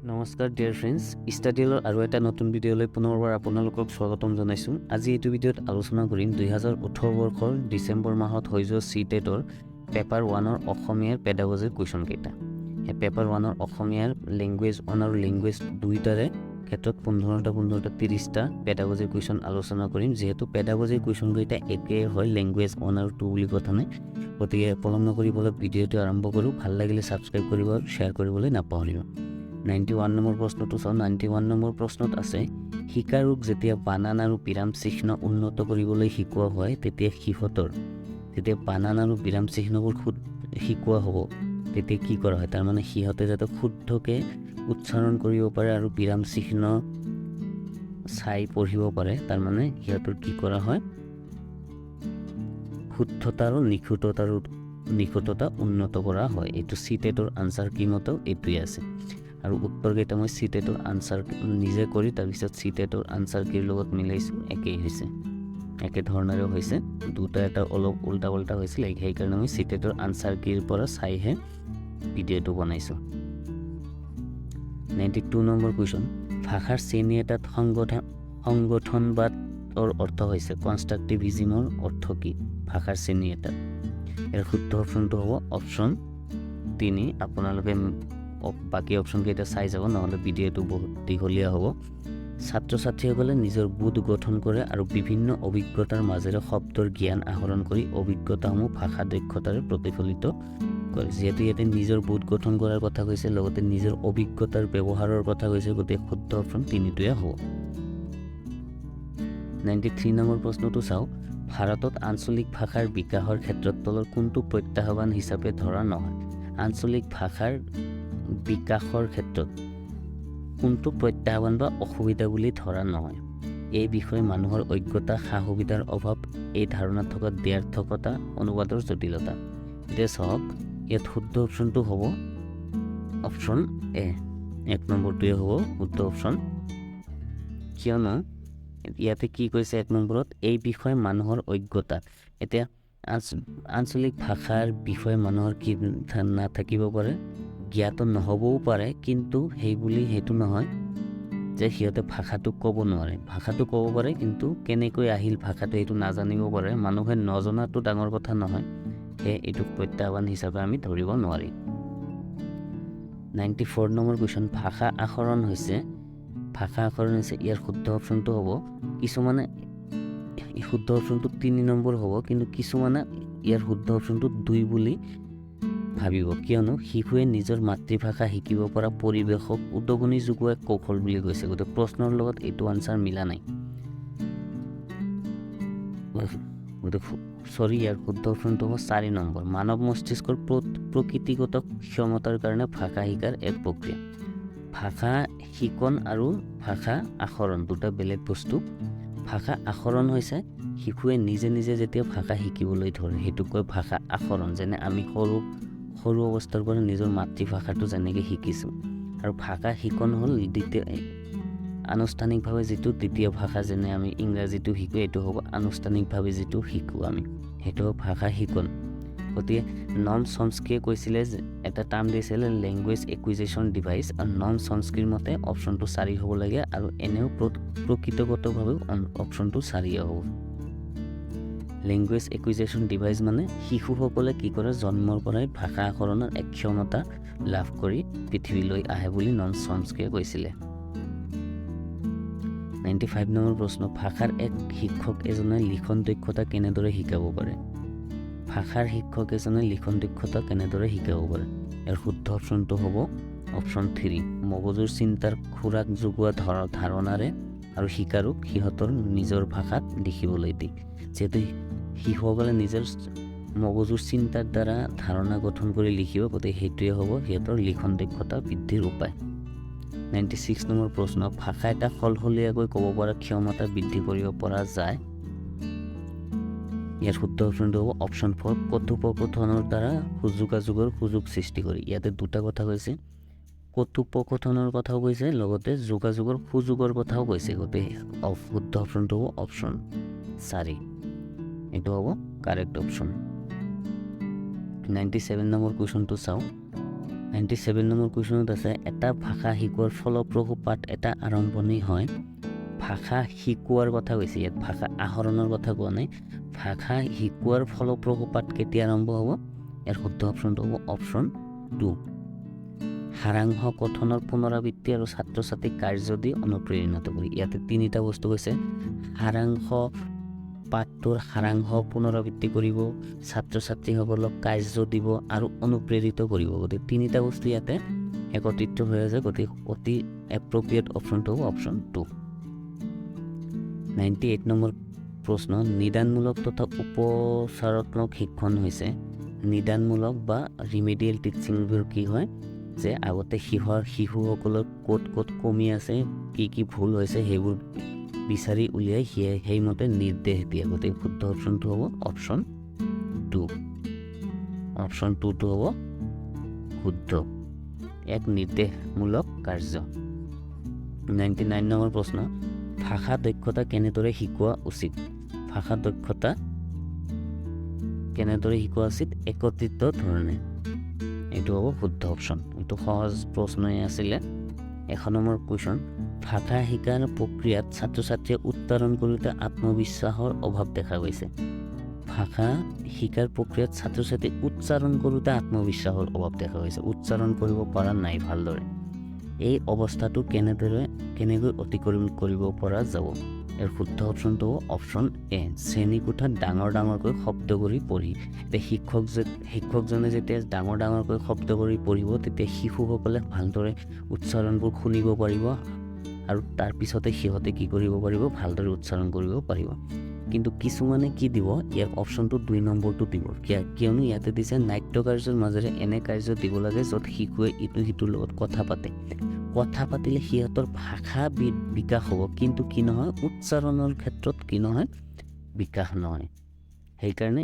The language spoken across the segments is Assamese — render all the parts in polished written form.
নমস্কাৰ ডিয়াৰ ফ্ৰেণ্ডছ, ষ্টাডিলৰ আৰু এটা নতুন ভিডিঅ'লৈ পুনৰবাৰ আপোনালোকক স্বাগতম জনাইছোঁ। আজি এইটো ভিডিঅ'ত আলোচনা কৰিম 2018 বৰ্ষৰ ডিচেম্বৰ মাহত হৈ যোৱা CTETৰ পেপাৰ 1ৰ অসমীয়াৰ পেডাগজিৰ কুৱেশ্যন কেইটা। এই পেপাৰ 1ৰ অসমীয়াৰ লেংগুৱেজ 1 আৰু লেংগুৱেজ 2টাৰে ক্ষেত্ৰত 15টা 30টা পেডাগজিৰ কুৱেশ্যন আলোচনা কৰিম। যিহেতু পেডাগজিৰ কুৱেশ্যন কেইটা একেই হয়, লেংগুৱেজ 1 আৰু 2 বুলি কথা নাই। গতিকে পলম নকৰিবলৈ ভিডিঅ'টো আৰম্ভ কৰোঁ। ভাল লাগিলে ছাবস্ক্ৰাইব কৰিব আৰু শ্বেয়াৰ কৰিবলৈ নাপাহৰিব। 91 নম্বৰ প্ৰশ্নটো চাওঁ। 91 নম্বৰ প্ৰশ্নত আছে, শিকাৰুক যেতিয়া বানান আৰু বিৰাম চিহ্ন উন্নত কৰিবলৈ শিকোৱা হয় তেতিয়া যেতিয়া বানান আৰু বিৰাম চিহ্নবোৰ শিকোৱা হ'ব তেতিয়া কি কৰা হয়? তাৰমানে সিহঁতে যাতে শুদ্ধকৈ উচ্চাৰণ কৰিব পাৰে আৰু বিৰাম চিহ্ন চাই পঢ়িব পাৰে, তাৰমানে সিহঁতৰ কি কৰা হয়? শুদ্ধতা আৰু নিখুঁততা উন্নত কৰা হয়। এইটো CTETৰ আনচাৰ কি মতে এইটোৱে আছে। আৰু উত্তৰকেইটা মই CTETৰ আনচাৰ নিজে কৰি তাৰপিছত CTETৰ আনচাৰ কিৰ লগত মিলাইছোঁ, একেই হৈছে, একে ধৰণৰে হৈছে। দুটা এটা অলপ উল্টা পুল্টা হৈছিল, সেইকাৰণে মই CTETৰ আনচাৰ কিৰ পৰা চাইহে ভিডিঅ'টো বনাইছোঁ। 92 নম্বৰ কুৱেশ্যন, ভাষাৰ শ্ৰেণী এটাত সংগঠনবাদৰ অৰ্থ হৈছে কনষ্ট্ৰাকটিভিজিমৰ অৰ্থ কি? ভাষাৰ শ্ৰেণী এটাত। ইয়াৰ শুদ্ধ অপশ্যনটো হ'ব অপশ্যন 3। আপোনালোকে বাকী অপশ্যন কেইটা চাই যাব, নহ'লে ভিডিঅ'টো বহুত দীঘলীয়া হ'ব। ছাত্ৰ ছাত্ৰীসকলে নিজৰ বোধ গঠন কৰে আৰু বিভিন্ন অভিজ্ঞতাৰ মাজেৰে শব্দৰ জ্ঞান আহৰণ কৰি অভিজ্ঞতাসমূহ ভাষা দক্ষতাৰে প্ৰতিফলিত কৰে। যিহেতু ইয়াতে নিজৰ বোধ গঠন কৰাৰ কথা কৈছে, লগতে নিজৰ অভিজ্ঞতাৰ ব্যৱহাৰৰ কথা কৈছে, গতিকে শুদ্ধ অপশ্যন 3টোৱে হ'ব। 93 নম্বৰ প্ৰশ্নটো চাওঁ। ভাৰতত আঞ্চলিক ভাষাৰ বিকাশৰ ক্ষেত্ৰত তলৰ কোনটো প্ৰত্যাহ্বান হিচাপে ধৰা নহয়? আঞ্চলিক ভাষাৰ বিকাশৰ ক্ষেত্ৰত কোনটো প্ৰত্যাহ্বান বা অসুবিধা বুলি ধৰা নহয়? এই বিষয়ে মানুহৰ অজ্ঞতা, সা সুবিধাৰ অভাৱ, এই ধাৰণাত থকা দ্ব্যৰ্থকতা, অনুবাদৰ জটিলতা। এতিয়া চাওক, ইয়াত শুদ্ধ অপশ্যনটো হ'ব অপশ্যন এ, 1 নম্বৰটোৱে হ'ব শুদ্ধ অপশ্যন। কিয়নো ইয়াতে কি কৈছে 1 নম্বৰত, এই বিষয়ে মানুহৰ অজ্ঞতা। এতিয়া আঞ্চলিক ভাষাৰ বিষয়ে মানুহৰ কি নাথাকিব পাৰে? জ্ঞাত নহ'বও পাৰে, কিন্তু সেইটো নহয় যে সিহঁতে ভাষাটো ক'ব নোৱাৰে। ভাষাটো ক'ব পাৰে, কিন্তু কেনেকৈ আহিল ভাষাটো এইটো নাজানিব পাৰে। মানুহে নজনাটো ডাঙৰ কথা নহয়, সেয়ে এইটোক প্ৰত্যাহ্বান হিচাপে আমি ধৰিব নোৱাৰিম। 94 নম্বৰ কুৱেশ্যন, ভাষা আহৰণ হৈছে ইয়াৰ শুদ্ধ অপশ্যনটো হ'ব কিছুমানে, শুদ্ধ অপশ্যনটো 3 নম্বৰ হ'ব, কিন্তু কিছুমানে ইয়াৰ শুদ্ধ অপশ্যনটো 2 বুলি ভাবিব। কিয়নো শিশুৱে নিজৰ মাতৃভাষা শিকিব পৰা পৰিৱেশক উদগনি যোগোৱা কৌশল বুলি কৈছে। গতিকে প্ৰশ্নৰ লগত এইটো আনচাৰ মিলা নাই। ইয়াৰ শুদ্ধ অপশ্যনটো হ'ব 4 নম্বৰ। মানৱ মস্তিষ্কৰ প্ৰকৃতিগত ক্ষমতাৰ কাৰণে ভাষা শিকাৰ এক প্ৰক্ৰিয়া। ভাষা শিকন আৰু ভাষা আহৰণ দুটা বেলেগ বস্তু। ভাষা আহৰণ হৈছে শিশুৱে নিজে নিজে যেতিয়া ভাষা শিকিবলৈ ধৰে, সেইটোক কয় ভাষা আহৰণ। যেনে আমি সৰু অৱস্থাৰ পৰা নিজৰ মাতৃভাষাটো যেনেকৈ শিকিছোঁ। আৰু ভাষা শিকন হ'ল আনুষ্ঠানিকভাৱে যিটো দ্বিতীয় ভাষা, যেনে আমি ইংৰাজীটো শিকোঁ, এইটো হ'ব আনুষ্ঠানিকভাৱে যিটো শিকোঁ আমি, সেইটো হ'ব ভাষা শিকন। গতিকে নন চমস্কিয়ে কৈছিলে যে এটা টাৰ্ম দিছিলে লেংগুৱেজ একুইজিশ্যন ডিভাইচ, আৰু নন চমস্কিৰ মতে অপশ্যনটো 4 হ'ব লাগে, আৰু এনেও প্ৰকৃতগতভাৱেও অপশ্যনটো 4 হ'ব। লেংগুৱেজ একুইজিশ্যন ডিভাইচ মানে শিশুসকলে কি কৰে, জন্মৰ পৰাই ভাষা আহৰণৰ এক ক্ষমতা লাভ কৰি পৃথিৱীলৈ আহে বুলি নন চমস্কিয়ে কৈছিলে। 95 নম্বৰ প্ৰশ্ন, ভাষাৰ এক শিক্ষক এজনে লিখন দক্ষতা কেনেদৰে শিকাব পাৰে? ভাষাৰ শিক্ষক এজনে লিখন দক্ষতা কেনেদৰে শিকাব পাৰে? ইয়াৰ শুদ্ধ অপশ্যনটো হ'ব অপশ্যন 3, মগজুৰ চিন্তাৰ খোৰাক যোগোৱা ধাৰণাৰে আৰু শিকাৰুক সিহঁতৰ নিজৰ ভাষাত লিখিবলৈ দিয়ে। যিহেতু শিশুসকলে নিজৰ মগজুৰ চিন্তাৰ দ্বাৰা ধাৰণা গঠন কৰি লিখিব, গতিকে সেইটোৱে হ'ব সিহঁতৰ লিখন দক্ষতা বৃদ্ধিৰ উপায়। 96 নম্বৰ প্ৰশ্ন, ভাষা এটা সলসলীয়াকৈ ক'ব পৰা ক্ষমতা বৃদ্ধি কৰিব পৰা যায়। ইয়াৰ শুদ্ধ অপশ্যনটো হ'ব অপশ্যন 4, কথোপকথনৰ দ্বাৰা যোগাযোগৰ সুযোগ সৃষ্টি কৰি। ইয়াতে দুটা কথা কৈছে, কথোপকথনৰ কথাও কৈছে, লগতে যোগাযোগৰ সুযোগৰ কথাও কৈছে। গতিকে শুদ্ধ অপশ্যনটো হ'ব অপশ্যন 4, এইটো হ'ব কাৰেক্ট অপশ্যন। 97 নম্বৰ কুৱেশ্যনটো চাওঁ। 97 নম্বৰ কুৱেশ্যনত আছে এটা ভাষা শিকোৱাৰ ফলপ্ৰসূ পাঠ এটা আৰম্ভণি হয়। ভাষা শিকোৱাৰ কথা কৈছে, ইয়াত ভাষা আহৰণৰ কথা কোৱা নাই। ভাষা শিকোৱাৰ ফলপ্ৰসূ পাঠ কেতিয়া আৰম্ভ হ'ব? ইয়াৰ শুদ্ধ অপশ্যনটো হ'ব অপশ্যন 2। সাৰাংশ কথনৰ পুনৰাবৃত্তি আৰু ছাত্ৰ ছাত্ৰীক কাৰ্য দি অনুপ্ৰেৰণিত কৰি। ইয়াতে তিনিটা বস্তু কৈছে, সাৰাংশ পাঠটোৰ সাৰাংশ পুনৰাবৃত্তি কৰিব, ছাত্ৰ ছাত্ৰীসকলক কাৰ্য দিব আৰু অনুপ্ৰেৰিত কৰিব। গতিকে তিনিটা বস্তু ইয়াতে একত্ৰিত হৈ আছে, গতিকে অতি এপ্ৰপ্ৰিয়েট অপশ্যনটো হ'ব অপশ্যন 2। 98 নম্বৰ প্ৰশ্ন, নিদানমূলক তথা উপচাৰাত্মক শিক্ষণ হৈছে। নিদানমূলক বা ৰিমেডিয়েল টিচিংবোৰ কি হয়? যে আগতে শিশুসকলৰ ক'ত ক'ত কমি আছে, কি ভুল হৈছে সেইবোৰ বিচাৰি উলিয়াই সেইমতে নিৰ্দেশ দিয়ে। গতিকে শুদ্ধ অপশ্যনটো হ'ব অপশ্যন 2। অপশ্যন 2টো হ'ব শুদ্ধ, এক নিৰ্দেশমূলক কাৰ্য। 99 নম্বৰ প্ৰশ্ন, ভাষা দক্ষতা কেনেদৰে শিকোৱা উচিত? ভাষা দক্ষতা কেনেদৰে শিকোৱা উচিত? একত্ৰিত ধৰণে। এইটো হ'ব শুদ্ধ অপশ্যন। এইটো সহজ প্ৰশ্নই আছিলে। 100 নম্বৰ কুৱেশ্যন, ভাষা শিকাৰ প্ৰক্ৰিয়াত ছাত্ৰ ছাত্ৰীয়ে উচ্চাৰণ কৰোঁতে আত্মবিশ্বাসৰ অভাৱ দেখা গৈছে। ভাষা শিকাৰ প্ৰক্ৰিয়াত ছাত্ৰ ছাত্ৰীয়ে উচ্চাৰণ কৰোঁতে আত্মবিশ্বাসৰ অভাৱ দেখা গৈছে, উচ্চাৰণ কৰিব পৰা নাই ভালদৰে। এই অৱস্থাটো কেনেকৈ অতিক্ৰম কৰিব পৰা যাব? ইয়াৰ শুদ্ধ অপশ্যনটো হ'ব অপশ্যন এ, শ্ৰেণীকোঠাত ডাঙৰকৈ শব্দ কৰি পঢ়ি। শিক্ষকজনে যেতিয়া ডাঙৰকৈ শব্দ কৰি পঢ়িব, তেতিয়া শিশুসকলে ভালদৰে উচ্চাৰণবোৰ শুনিব পাৰিব আৰু তাৰপিছতে সিহঁতে কি কৰিব পাৰিব? ভালদৰে উচ্চাৰণ কৰিব পাৰিব। কিন্তু কিছুমানে কি দিব? ইয়াৰ অপশ্যনটো 2 নম্বৰটো দিব। কিয়নো ইয়াতে দিছে নাট্য কাৰ্যৰ মাজেৰে এনে কাৰ্য দিব লাগে য'ত শিশুৱে ইটো সিটোৰ লগত কথা পাতিলে সিহঁতৰ ভাষা বিকাশ হ'ব, কিন্তু কি নহয়? উচ্চাৰণৰ ক্ষেত্ৰত কি নহয়? বিকাশ নহয়। সেইকাৰণে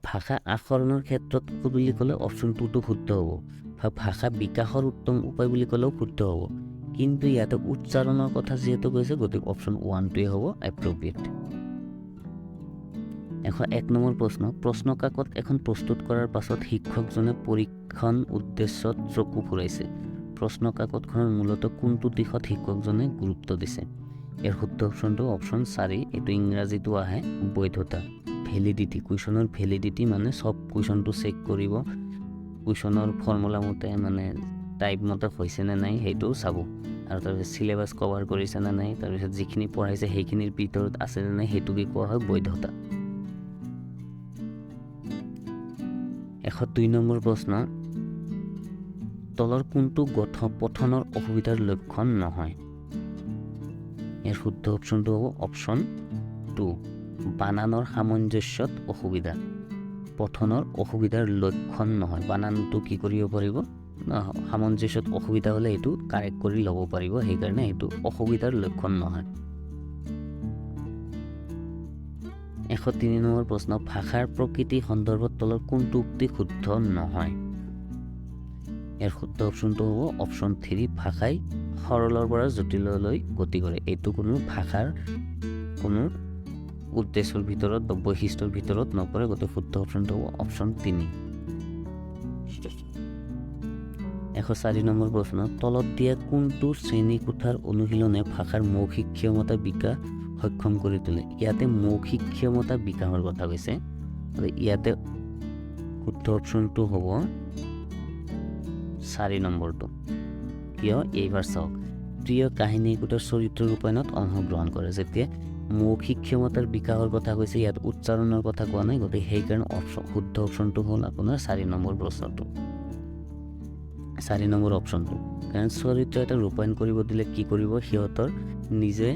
ভাষা আহৰণৰ ক্ষেত্ৰত বুলি ক'লে অপশ্যন 2টো শুদ্ধ হ'ব, বা ভাষা বিকাশৰ উত্তম উপায় বুলি ক'লেও শুদ্ধ হ'ব। কিন্তু ইয়াতে উচ্চাৰণৰ কথা যিহেতু কৈছে, গতিকে অপশ্যন 1টোৱে হ'ব এপ্ৰপ্ৰিয়েট। 101 নম্বৰ প্ৰশ্ন, প্ৰশ্ন কাকত এখন প্ৰস্তুত কৰাৰ পাছত শিক্ষকজনে পৰীক্ষণ উদ্দেশ্যত চকু ফুৰাইছে। প্ৰশ্ন কাকতখনৰ মূলতঃ কোনটো দিশত শিক্ষকজনে গুৰুত্ব দিছে? ইয়াৰ শুদ্ধ অপশ্যনটো অপশ্যন 4। এইটো ইংৰাজীটো আহে বৈধতা, ভেলিডিটি। কুৱেশ্যনৰ ভেলিডিটি মানে চব কুৱেশ্যনটো চেক কৰিব, কুৱেশ্যনৰ ফৰ্মুলা মতে মানে টাইপ মতে হৈছে নে নাই সেইটোও চাব, আৰু তাৰপিছত চিলেবাছ কভাৰ কৰিছে নে নাই, তাৰপিছত যিখিনি পঢ়াইছে সেইখিনিৰ ভিতৰত আছে নে নাই, সেইটোকে কোৱা হয় বৈধতা। 102 নম্বৰ প্ৰশ্ন, তলৰ কোনটো পঠনৰ অসুবিধাৰ লক্ষণ নহয়? ইয়াৰ শুদ্ধ অপশ্যনটো হ'ব অপশ্যন 2, বানানৰ সামঞ্জস্যত অসুবিধা। পঠনৰ অসুবিধাৰ লক্ষণ নহয়। বানানটো কি কৰিব পাৰিব? সামঞ্জস্যত অসুবিধা হ'লে এইটো কাৰেক্ট কৰি ল'ব পাৰিব, সেইকাৰণে এইটো অসুবিধাৰ লক্ষণ নহয়। 103 নম্বৰ প্ৰশ্ন, ভাষাৰ প্ৰকৃতি সন্দৰ্ভত তলৰ কোনটো উক্তি শুদ্ধ নহয়? ইয়াৰ শুদ্ধ অপশ্যনটো হ'ব অপশ্যন 3, ভাষাই সৰলৰ পৰা জটিললৈ গতি কৰে। এইটো কোনো ভাষাৰ কোনো উদ্দেশ্যৰ ভিতৰত বা বৈশিষ্ট্যৰ ভিতৰত নপৰে, গতিকে শুদ্ধ অপশ্যনটো হ'ব অপশ্যন 3। 104 নম্বৰ প্ৰশ্ন, তলত দিয়া কোনটো শ্ৰেণীকোঠাৰ অনুশীলনে ভাষাৰ মৌখিক ক্ষমতা বিকাশ সক্ষম কৰি তোলে? ইয়াতে মৌখিক ক্ষমতা বিকাশৰ কথা কৈছে, ইয়াতে শুদ্ধ অপশ্যনটো হ'ব 4 নম্বৰটো। কিয়? এইবাৰ চাওক, প্ৰিয় কাহিনী একোটাৰ চৰিত্ৰ ৰূপায়ণত অংশগ্ৰহণ কৰে। যেতিয়া মৌখিক ক্ষমতাৰ বিকাশৰ কথা কৈছে, ইয়াত উচ্চাৰণৰ কথা কোৱা নাই, গতিকে সেইকাৰণে শুদ্ধ অপশ্যনটো হ'ল আপোনাৰ 4 নম্বৰ প্ৰশ্নটো, 4 নম্বৰ অপশ্যনটো। কাৰণ চৰিত্ৰ এটা ৰূপায়ণ কৰিব দিলে কি কৰিব? সিহঁতৰ নিজে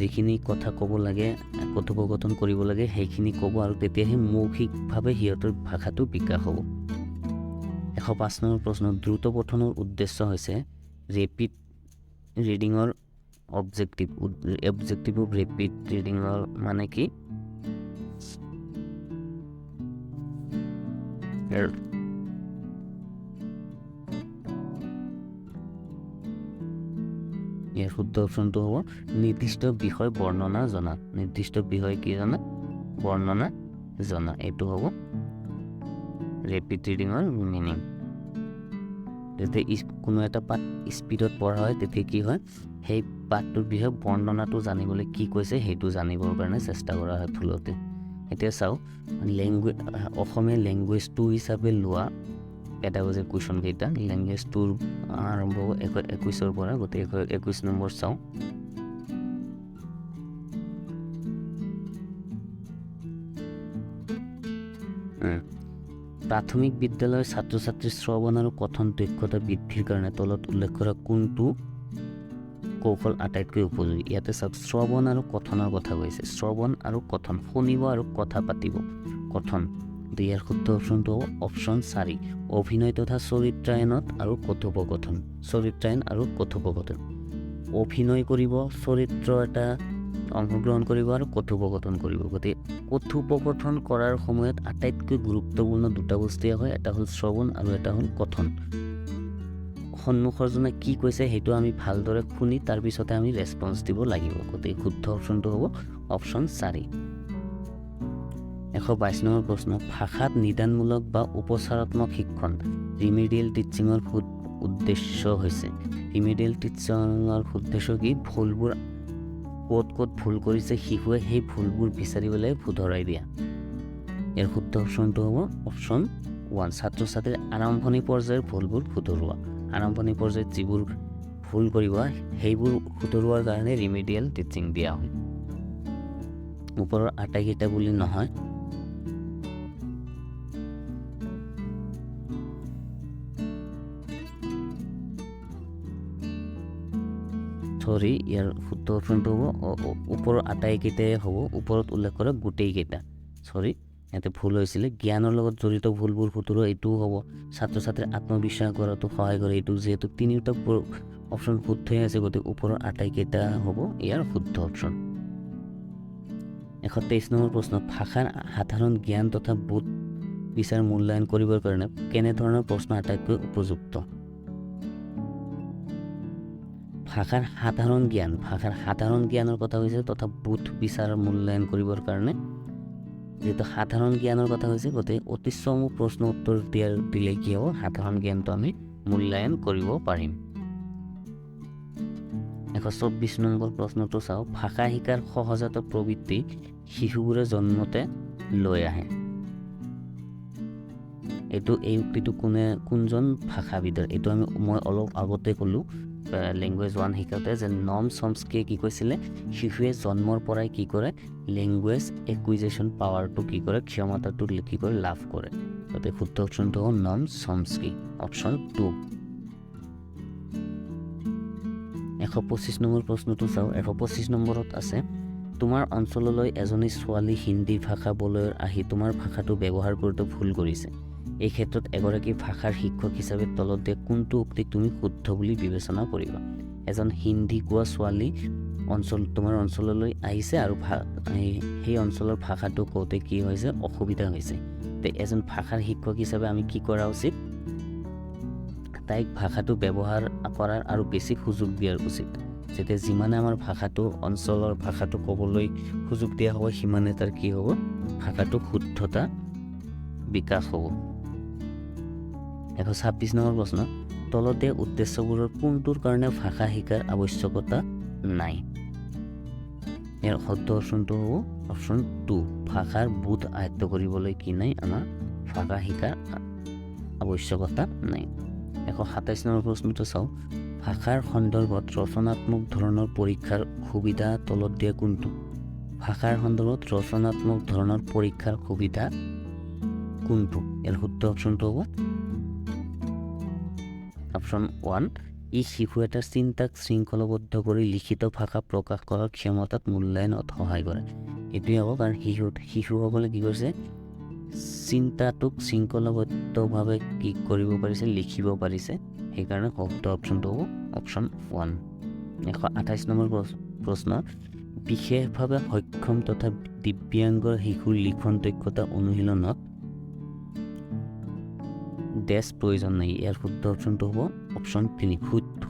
যিখিনি কথা ক'ব লাগে, কথোপকথন কৰিব লাগে, সেইখিনি ক'ব, আৰু তেতিয়াহে মৌখিকভাৱে সিহঁতৰ ভাষাটো বিকাশ হ'ব। 105 নম্বৰ প্ৰশ্ন, দ্ৰুত পঠনৰ উদ্দেশ্য হৈছে ৰেপিড ৰিডিঙৰ অবজেক্টিভ অফ ৰেপিড ৰিডিঙৰ মানে কি? ইয়াৰ শুদ্ধ অপশ্যনটো হ'ব নিৰ্দিষ্ট বিষয় বৰ্ণনা জনা। নিৰ্দিষ্ট বিষয় কি জনা? বৰ্ণনা জনা। এইটো হ'ব ৰেপিড ৰিডিঙৰ মিনিং। যেতিয়া কোনো এটা পাঠ স্পীডত পঢ়া হয় তেতিয়া কি হয়, সেই পাঠটোৰ বিষয়ে বৰ্ণনাটো জানিবলৈ কি কৈছে সেইটো জানিবৰ কাৰণে চেষ্টা কৰা হয় ভুলতে। এতিয়া চাওঁ, অসমীয়া লেংগুৱেজ 2 হিচাপে লোৱা পেডাগজিৰ কুৱেশ্যন কেইটা। লেংগুৱেজ 2 আৰম্ভ হ'ব 21ৰ পৰা, গতিকে 21 নম্বৰ চাওঁ। প্ৰাথমিক বিদ্যালয়ৰ ছাত্ৰ ছাত্ৰীৰ শ্ৰৱণ আৰু কথন দক্ষতা বৃদ্ধিৰ কাৰণে তলত উল্লেখ কৰা কোনটো কৌশল আটাইতকৈ উপযোগী? ইয়াতে চাওক, শ্ৰৱণ আৰু কথনৰ কথা কৈছে। শ্ৰৱণ আৰু কথন, শুনিব আৰু কথা পাতিব, কথন। ইয়াৰ শুদ্ধ অপশ্যনটো হ'ব অপশ্যন 4, অভিনয় তথা চৰিত্ৰায়নত আৰু কথোপকথন। চৰিত্ৰায়ন আৰু কথোপকথন, অভিনয় কৰিব, চৰিত্ৰ এটা অংশগ্ৰহণ কৰিব আৰু কথোপকথন কৰিব। গতিকে কথোপকথন কৰাৰ সময়ত আটাইতকৈ গুৰুত্বপূৰ্ণ দুটা বস্তুৱে হয়, এটা হ'ল শ্ৰৱণ আৰু এটা হ'ল কথন। সন্মুখৰজনে কি কৈছে সেইটো আমি ভালদৰে শুনি তাৰপিছতে আমি ৰেছপন্স দিব লাগিব। গতিকে শুদ্ধ অপশ্যনটো হ'ব অপশ্যন 4। 122 নম্বৰ প্ৰশ্ন, ভাষাত নিদানমূলক বা উপচাৰাত্মক শিক্ষণ ৰিমিডিয়েল টিচিঙৰ উদ্দেশ্য হৈছে। ৰিমিডিয়েল টিচিঙৰ উদ্দেশ্য কি? ভুলবোৰ ক'ত ক'ত ভুল কৰিছে শিশুৱে সেই ভুলবোৰ বিচাৰিবলৈ শুধৰাই দিয়া। ইয়াৰ শুদ্ধ অপশ্যনটো হ'ব অপশ্যন 1, ছাত্ৰ ছাত্ৰীৰ আৰম্ভণি পৰ্যায়ৰ ভুলবোৰ শুধৰোৱা। আৰম্ভণি পৰ্যায়ত যিবোৰ ভুল কৰিব সেইবোৰ শুধৰোৱাৰ কাৰণে ৰিমিডিয়েল টিচিং দিয়া হয়। ওপৰৰ আটাইকেইটা বুলি নহয়, ইয়াৰ শুদ্ধ অপশ্যনটো হ'ব ওপৰৰ আটাইকেইটাই হ'ব, ওপৰত উল্লেখ কৰা গোটেইকেইটা। ইয়াতে ভুল হৈছিলে। জ্ঞানৰ লগত জড়িত ভুলবোৰ শুধৰোৱা, এইটোও হ'ব। ছাত্ৰ ছাত্ৰীৰ আত্মবিশ্বাস গঢ়াটো সহায় কৰে, এইটো যিহেতু তিনিটা অপশ্যন শুদ্ধই আছে, গতিকে ওপৰৰ আটাইকেইটা হ'ব ইয়াৰ শুদ্ধ অপশ্যন। 123 নম্বৰ প্ৰশ্ন, ভাষাৰ সাধাৰণ জ্ঞান তথা বোধ বিচাৰ মূল্যায়ন কৰিবৰ কাৰণে কেনেধৰণৰ প্ৰশ্ন আটাইতকৈ উপযুক্ত? ভাষাৰ সাধাৰণ জ্ঞানৰ কথা কৈছে তথা বোধ বিচাৰ মূল্যায়ন কৰিবৰ কাৰণে, যিহেতু সাধাৰণ জ্ঞানৰ কথা কৈছে, গতিকে অতি চমু প্ৰশ্ন উত্তৰ দিলে কি হ'ব, সাধাৰণ জ্ঞানটো আমি মূল্যায়ন কৰিব পাৰিম। 124 নম্বৰ প্ৰশ্নটো চাওঁ, ভাষা শিকাৰ সহজাত প্ৰবৃত্তি শিশুবোৰে জন্মতে লৈ আহে। এই উক্তিটো কোনজন ভাষাবিদৰ? এইটো মই অলপ আগতে ক'লোঁ লেংগুৱেজ 1 শিকাওঁতে, যে নম চমস্কিয়ে কি কৈছিলে, শিশুৱে জন্মৰ পৰাই কি কৰে, লেংগুৱেজ একুইজিশ্যন পাৱাৰটো কি কৰে, ক্ষমতাটো কি কৰে, লাভ কৰে। গতিকে শুদ্ধ অপশ্যনটো হ'ল নম চমস্কি, অপশ্যন 2। 125 নম্বৰ প্ৰশ্নটো চাওঁ। 125 নম্বৰত আছে, তোমাৰ অঞ্চললৈ এজনী ছোৱালী হিন্দী ভাষা বলয়ৰ আহি তোমাৰ ভাষাটো ব্যৱহাৰ কৰোঁতে ভুল কৰিছে। এই ক্ষেত্ৰত এগৰাকী ভাষাৰ শিক্ষক হিচাপে তলত দিয়া কোনটো উক্তিক তুমি শুদ্ধ বুলি বিবেচনা কৰিবা? এজন হিন্দী কোৱা ছোৱালী তোমাৰ অঞ্চললৈ আহিছে আৰু সেই অঞ্চলৰ ভাষাটো কওঁতে কি হৈছে, অসুবিধা হৈছে। এজন ভাষাৰ শিক্ষক হিচাপে আমি কি কৰা উচিত? তাইক ভাষাটো ব্যৱহাৰ কৰাৰ আৰু বেছি সুযোগ দিয়াৰ উচিত। যেতিয়া যিমানে আমাৰ অঞ্চলৰ ভাষাটো ক'বলৈ সুযোগ দিয়া হ'ব, সিমানে তাৰ কি হ'ব, ভাষাটো শুদ্ধতা বিকাশ হ'ব। 126 নম্বৰ প্ৰশ্ন, তলতে উদ্দেশ্যবোৰৰ কোনটোৰ কাৰণে ভাষা শিকাৰ আৱশ্যকতা নাই? ইয়াৰ শুদ্ধ অপশ্যনটো হ'ব অপশ্যন 2, ভাষাৰ বোধ আয়ত্ত কৰিবলৈ কি নাই, আমাৰ ভাষা শিকাৰ আৱশ্যকতা নাই। 127 নম্বৰ প্ৰশ্নটো চাওঁ, ভাষাৰ সন্দৰ্ভত ৰচনাত্মক ধৰণৰ পৰীক্ষাৰ সুবিধা তলত দিয়া কোনটো? ভাষাৰ সন্দৰ্ভত ৰচনাত্মক ধৰণৰ পৰীক্ষাৰ সুবিধা কোনটো? ইয়াৰ শুদ্ধ অপশ্যনটো হ'ব অপশ্যন 1, ই শিশু এটাৰ চিন্তাক শৃংখলাবদ্ধ কৰি লিখিত ভাষা প্ৰকাশ কৰাৰ ক্ষমতাত মূল্যায়নত সহায় কৰে। এইটোৱে হ'ব, কাৰণ শিশুসকলে কি কৰিছে, চিন্তাটোক শৃংখলাবদ্ধভাৱে কি কৰিব পাৰিছে, লিখিব পাৰিছে। সেইকাৰণে শুদ্ধ অপশ্যনটো হ'ব অপশ্যন 1। 128 নম্বৰ প্ৰশ্ন, বিশেষভাৱে সক্ষম তথা দিব্যাংগ শিশুৰ লিখন দক্ষতা অনুশীলনত প্ৰয়োজন নাই। ইয়াৰ শুদ্ধ অপশ্যনটো হ'ব অপশ্যন 3,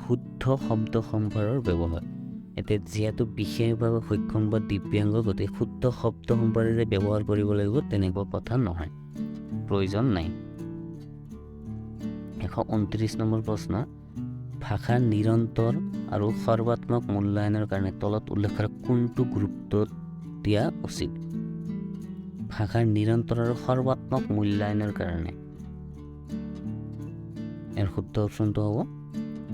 শুদ্ধ শব্দ সম্ভাৰৰ ব্যৱহাৰ। এতিয়া যিহেতু বিশেষভাৱে সক্ষম বা দিব্যাংগ, গতিকে শুদ্ধ শব্দ সম্ভাৰেৰে ব্যৱহাৰ কৰিব লাগিব তেনেকুৱা কথা নহয়, প্ৰয়োজন নাই। 129 নম্বৰ প্ৰশ্ন ভাষাৰ নিৰন্তৰ আৰু সৰ্বাত্মক মূল্যায়নৰ কাৰণে তলত উল্লেখ কৰা কোনটো গুৰুত্ব দিয়া উচিত ভাষাৰ নিৰন্তৰ আৰু সৰ্বাত্মক মূল্যায়নৰ কাৰণে ইয়াৰ শুদ্ধ অপশ্যনটো হ'ব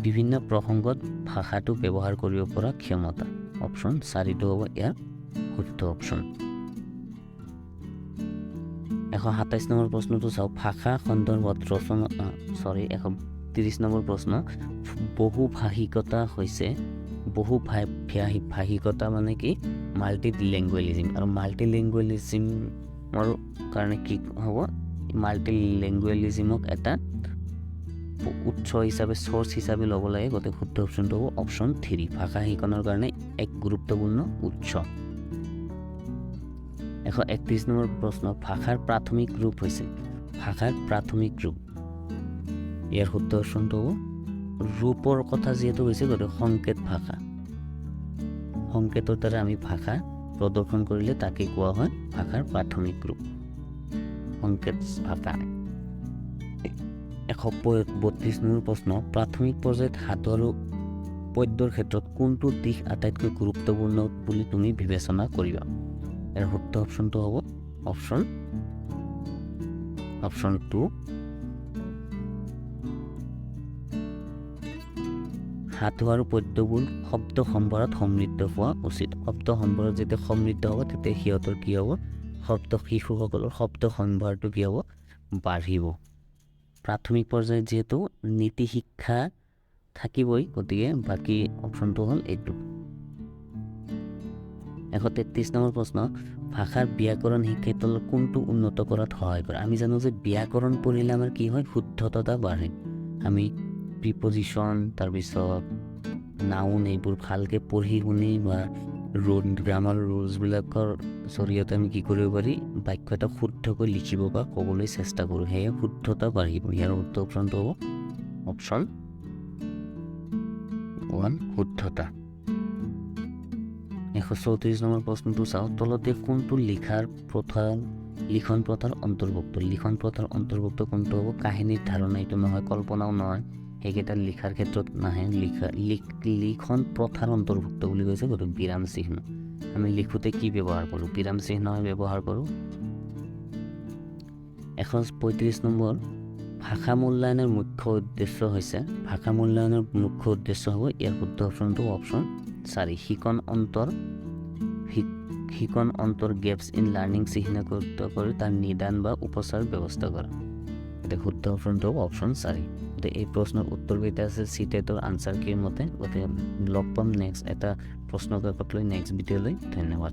বিভিন্ন প্ৰসংগত ভাষাটো ব্যৱহাৰ কৰিব পৰা ক্ষমতা অপশ্যন 4টো হ'ব ইয়াৰ শুদ্ধ অপশ্যন 127 নম্বৰ প্ৰশ্নটো চাওক ভাষা সন্দৰ্ভত ৰচনা 130 নম্বৰ প্ৰশ্ন বহুভাষিকতা হৈছে বহুভাষিকতা মানে কি মাল্টিলেংগুৱেলিজিম আৰু মাল্টিলেংগুৱেলিজিমৰ কাৰণে কি হ'ব মাল্টিলেংগুৱেলিজিমক এটা উৎস হিচাপে সোর্স হিচাপে ল'ব লাগে গতিকে শুদ্ধ অপশ্যনটো হ'ব অপশ্যন 3 ভাষা শিকনৰ কাৰণে এক গুৰুত্বপূৰ্ণ উৎস 131 নম্বৰ প্ৰশ্ন ভাষাৰ প্ৰাথমিক ৰূপ হৈছে ভাষাৰ প্ৰাথমিক ৰূপ ইয়াৰ শুদ্ধ অপশ্যনটো হ'ব ৰূপৰ কথা যেহেতু হৈছে গতিকে সংকেত ভাষা সংকেতৰ দ্বাৰা আমি ভাষা প্ৰদৰ্শন কৰিলে তাকে কোৱা হয় ভাষাৰ প্ৰাথমিক ৰূপ সংকেত ভাষা 132 নম্বৰ প্ৰশ্ন প্ৰাথমিক পৰ্যায়ত সাধু আৰু পদ্যৰ ক্ষেত্ৰত কোনটো দিশ আটাইতকৈ গুৰুত্বপূৰ্ণ বুলি তুমি বিবেচনা কৰিবা ইয়াৰ শুদ্ধ অপশ্যনটো হ'ব অপশ্যন 2 সাধু আৰু পদ্যবোৰ শব্দ সম্ভাৰত সমৃদ্ধ হোৱা উচিত শব্দ সম্ভাৰত যেতিয়া সমৃদ্ধ হ'ব তেতিয়া সিহঁতৰ কি হ'ব শিশুসকলৰ শব্দ সম্ভাৰটো কি হ'ব বাঢ়িব প্ৰাথমিক পৰ্যায়ত যেহেতু নীতি শিক্ষা থাকিবই গতিকে বাকী অপশ্যনটো হ'ল এইটো 133 নম্বৰ প্ৰশ্ন ভাষাৰ ব্যাকৰণ শিক্ষাই তলত কোনটো উন্নত কৰাত সহায় কৰে আমি জানো যে ব্যাকৰণ পঢ়িলে আমাৰ কি হয় শুদ্ধতা বাঢ়ে আমি প্ৰিপজিশ্যন তাৰপিছত নাউন এইবোৰ ভালকৈ পঢ়ি শুনি বা গ্ৰামাৰ ৰুলছবিলাকৰ জৰিয়তে আমি কি কৰিব পাৰি বাক্য এটা শুদ্ধকৈ লিখিব বা ক'বলৈ চেষ্টা কৰোঁ সেয়ে শুদ্ধতা বাঢ়িব ইয়াৰ শুদ্ধ অপশ্যনটো হ'ব অপশ্যন 1 শুদ্ধতা 134 নম্বৰ প্ৰশ্নটো চাওঁ তলতে কোনটো লিখন প্ৰথাৰ অন্তৰ্ভুক্ত কোনটো হ'ব কাহিনীৰ ধাৰণা এইটো নহয় কল্পনাও নহয় সেইকেইটা লিখাৰ ক্ষেত্ৰত নাহে লিখন প্ৰথাৰ অন্তৰ্ভুক্ত বুলি কৈছে গতিকে বিৰাম চিহ্ন আমি লিখোঁতে কি ব্যৱহাৰ কৰোঁ বিৰাম চিহ্ন ব্যৱহাৰ কৰোঁ 135 নম্বৰ ভাষা মূল্যায়নৰ মুখ্য উদ্দেশ্য হ'ব ইয়াৰ শুদ্ধ অপশ্যনটো অপশ্যন 4 শিকন অন্তৰ গেপছ ইন লাৰ্ণিং চিহ্নিত কৰি তাৰ নিদান বা উপচাৰ ব্যৱস্থা কৰা এতিয়া শুদ্ধ অপশ্যনটো হ'ব অপশ্যন 4 গতিকে এই প্ৰশ্নৰ উত্তৰকেইটা আছে চিটেটৰ আনচাৰ কিৰ মতে গতিকে লগ পাম নেক্সট এটা প্ৰশ্ন কাকত লৈ নেক্সট ভিডিঅ'লৈ ধন্যবাদ